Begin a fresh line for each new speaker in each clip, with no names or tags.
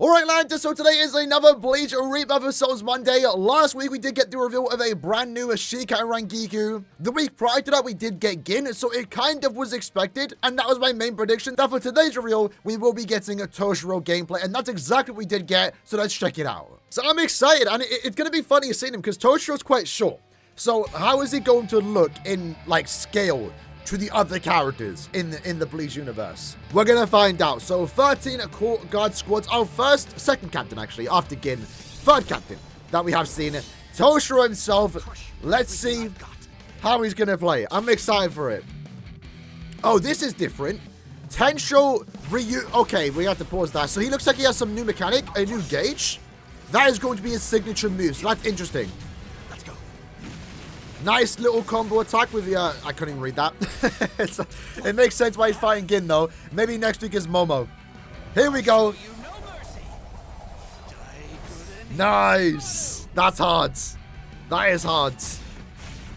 Alright, Lanta, so today is another Bleach Rebirth of Souls Monday. Last week, we did get the reveal of a brand new Shikai Rangiku. The week prior to that, we did get Gin, so it kind of was expected, and that was my main prediction. That for today's reveal, we will be getting a Toushiro gameplay, and that's exactly what we did get, so let's check it out. So I'm excited, and it's going to be funny seeing him, because Toshiro's quite short. So how is he going to look in, like, scale to the other characters in the Bleach universe? We're gonna find out. So 13 court guard squads. Our second captain actually, after Gin, third captain that we have seen, Toushiro himself. Let's see how he's gonna play. I'm excited for it. Oh, this is different. Tenso Jyurin. Okay, we have to pause that. So he looks like he has some new mechanic, a new gauge. That is going to be his signature move. So that's interesting. Nice little combo attack with the, I couldn't even read that. It makes sense why he's fighting Gin, though. Maybe next week is Momo. Here we go. Nice. That's hard. That is hard.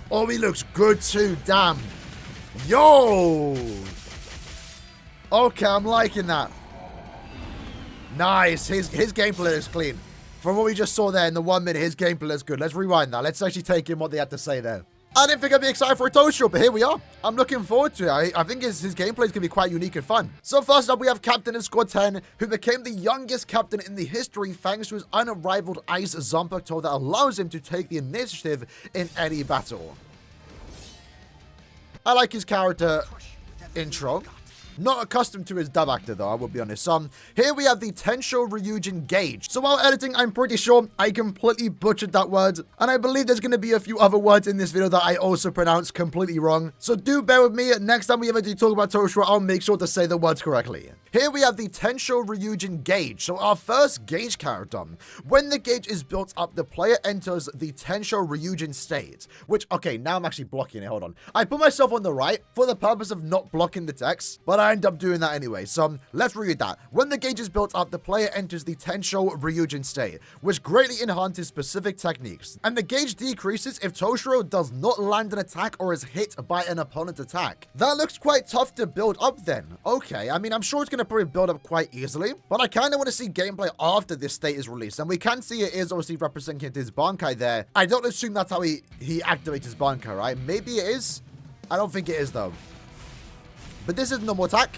Oh, he looks good, too. Damn. Yo. Okay, I'm liking that. Nice. His gameplay is clean. From what we just saw there in the 1 minute, his gameplay is good. Let's rewind that. Let's actually take in what they had to say there. I didn't think I'd be excited for a Toushiro, but here we are. I'm looking forward to it. I think his gameplay is going to be quite unique and fun. So first up, we have Captain in Squad 10, who became the youngest captain in the history thanks to his unrivaled Ice Zanpakuto that allows him to take the initiative in any battle. I like his character intro. Not accustomed to his dub actor, though, I will be honest. Here we have the Tenso Jyurin gauge. So while editing, I'm pretty sure I completely butchered that word. And I believe there's going to be a few other words in this video that I also pronounced completely wrong. So do bear with me. Next time we ever do talk about Toushiro, I'll make sure to say the words correctly. Here we have the Tenso Jyurin gauge. So our first gauge character. When the gauge is built up, the player enters the Tenso Jyurin state. Which, okay, now I'm actually blocking it. Hold on. I put myself on the right for the purpose of not blocking the text. But I end up doing that anyway. So let's read that. When the gauge is built up, the player enters the Tenso Jyurin state, which greatly enhances specific techniques. And the gauge decreases if Toushiro does not land an attack or is hit by an opponent's attack. That looks quite tough to build up then. Okay, I mean, I'm sure it's going to probably build up quite easily, but I kind of want to see gameplay after this state is released. And we can see it is obviously representing his Bankai there. I don't assume that's how he activates his Bankai, right? Maybe it is. I don't think it is, though. But this is normal attack.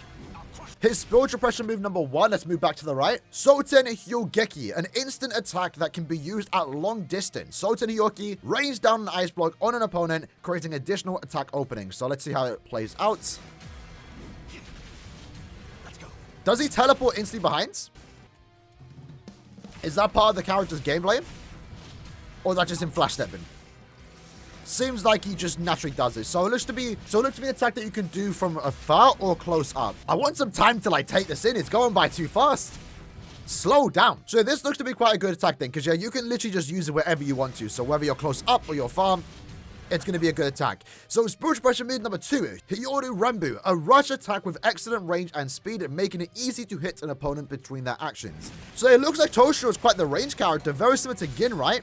His spiritual pressure move number 1, let's move back to the right. Soten Hyogeki, an instant attack that can be used at long distance. Soten Hyogeki rains down an ice block on an opponent, creating additional attack openings. So let's see how it plays out. Does he teleport instantly behind? Is that part of the character's gameplay? Or is that just him flash stepping? Seems like he just naturally does it. So it looks to be an attack that you can do from afar or close up. I want some time to like take this in. It's going by too fast. Slow down. So this looks to be quite a good attack then, because yeah, you can literally just use it wherever you want to. So whether you're close up or you're far, it's going to be a good attack. So spiritual pressure move number 2, Hyoru Renbu, a rush attack with excellent range and speed, making it easy to hit an opponent between their actions. So it looks like Toushiro is quite the range character, very similar to Gin, right?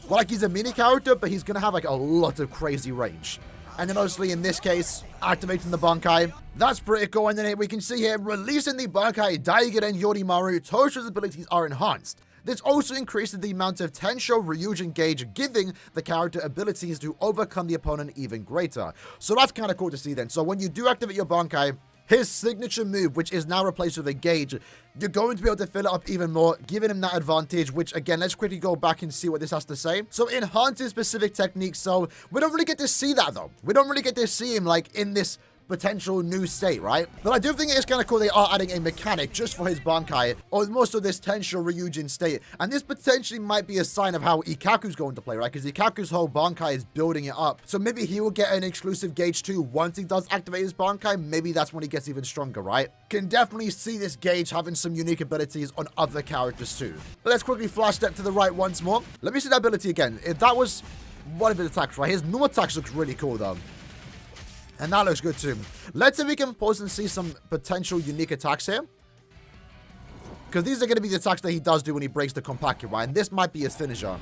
Well, like he's a mini character, but he's going to have like a lot of crazy range. And then obviously in this case, activating the Bankai. That's pretty cool. And then we can see here, releasing the Bankai Daigen Yorimaru, Toushiro's abilities are enhanced. This also increases the amount of Tenso Jyurin gauge, giving the character abilities to overcome the opponent even greater. So that's kind of cool to see then. So when you do activate your Bankai, his signature move, which is now replaced with a gauge, you're going to be able to fill it up even more, giving him that advantage, which again, let's quickly go back and see what this has to say. So enhances specific techniques. So we don't really get to see that though. We don't really get to see him like in this potential new state, right? But I do think it is kind of cool they are adding a mechanic just for his Bankai, or most of this Tenso Jyurin state. And this potentially might be a sign of how Ikkaku's going to play, right? Because Ikkaku's whole Bankai is building it up. So maybe he will get an exclusive gauge too once he does activate his Bankai. Maybe that's when he gets even stronger, right? Can definitely see this gauge having some unique abilities on other characters too. But let's quickly flash step to the right once more. Let me see that ability again. If that was one of his attacks, right? His normal attacks looks really cool though. And that looks good too. Let's see if we can pause and see some potential unique attacks here. Because these are going to be the attacks that he does do when he breaks the Compactor, right? And this might be his finisher.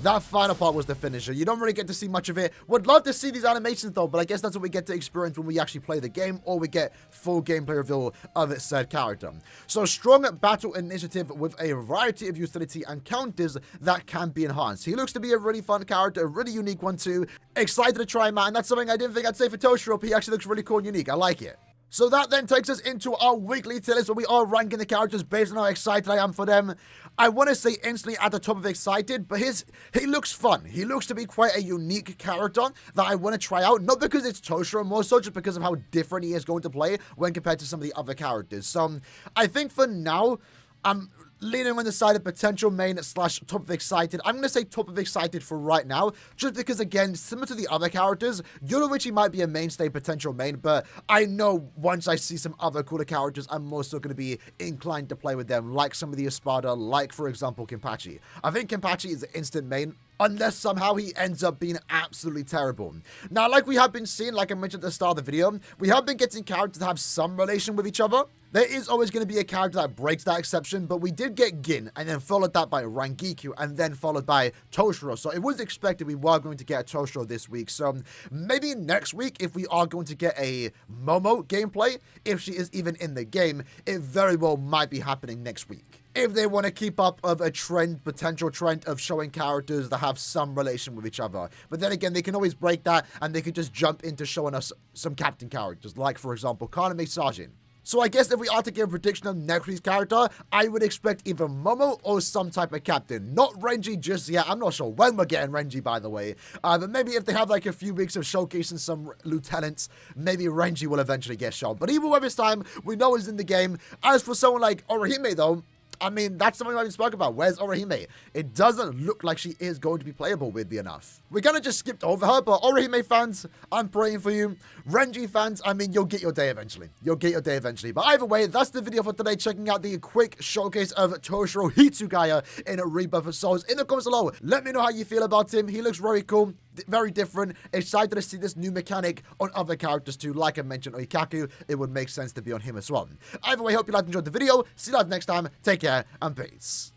That final part was the finisher. You don't really get to see much of it. Would love to see these animations though, but I guess that's what we get to experience when we actually play the game, or we get full gameplay reveal of its said character. So strong battle initiative with a variety of utility and counters that can be enhanced. He looks to be a really fun character, a really unique one too. Excited to try him out, and that's something I didn't think I'd say for Toushiro, but he actually looks really cool and unique. I like it. So that then takes us into our weekly tier list where we are ranking the characters based on how excited I am for them. I want to say instantly at the top of excited, but he looks fun. He looks to be quite a unique character that I want to try out. Not because it's Toushiro, more so just because of how different he is going to play when compared to some of the other characters. So I think for now, I'm leaning on the side of potential main / top of excited. I'm going to say top of excited for right now, just because, again, similar to the other characters, Yoruichi might be a mainstay potential main, but I know once I see some other cooler characters, I'm more so going to be inclined to play with them, like some of the Espada, like, for example, Kenpachi. I think Kenpachi is an instant main, unless somehow he ends up being absolutely terrible. Now, like we have been seeing, like I mentioned at the start of the video, we have been getting characters that have some relation with each other. There is always going to be a character that breaks that exception, but we did get Gin, and then followed that by Rangiku, and then followed by Toushiro. So it was expected we were going to get a Toushiro this week. So maybe next week, if we are going to get a Momo gameplay, if she is even in the game, it very well might be happening next week. If they want to keep up of a trend, potential trend of showing characters that have some relation with each other. But then again, they can always break that, and they could just jump into showing us some captain characters, like, for example, Kaname Sajin. So I guess if we are to give a prediction of next week's character, I would expect either Momo or some type of captain. Not Renji just yet. I'm not sure when we're getting Renji, by the way. But maybe if they have like a few weeks of showcasing some lieutenants, maybe Renji will eventually get shown. But either way this time, we know he's in the game. As for someone like Orihime, though, I mean, that's something I spoke about. Where's Orihime? It doesn't look like she is going to be playable, weirdly enough. We kind of just skipped over her, but Orihime fans, I'm praying for you. Renji fans, I mean, you'll get your day eventually. You'll get your day eventually. But either way, that's the video for today. Checking out the quick showcase of Toushiro Hitsugaya in a Rebirth of Souls. In the comments below, let me know how you feel about him. He looks very cool, very different. Excited to see this new mechanic on other characters too. Like I mentioned, Oikaku, it would make sense to be on him as well. Either way, hope you liked and enjoyed the video. See you guys next time. Take care and peace.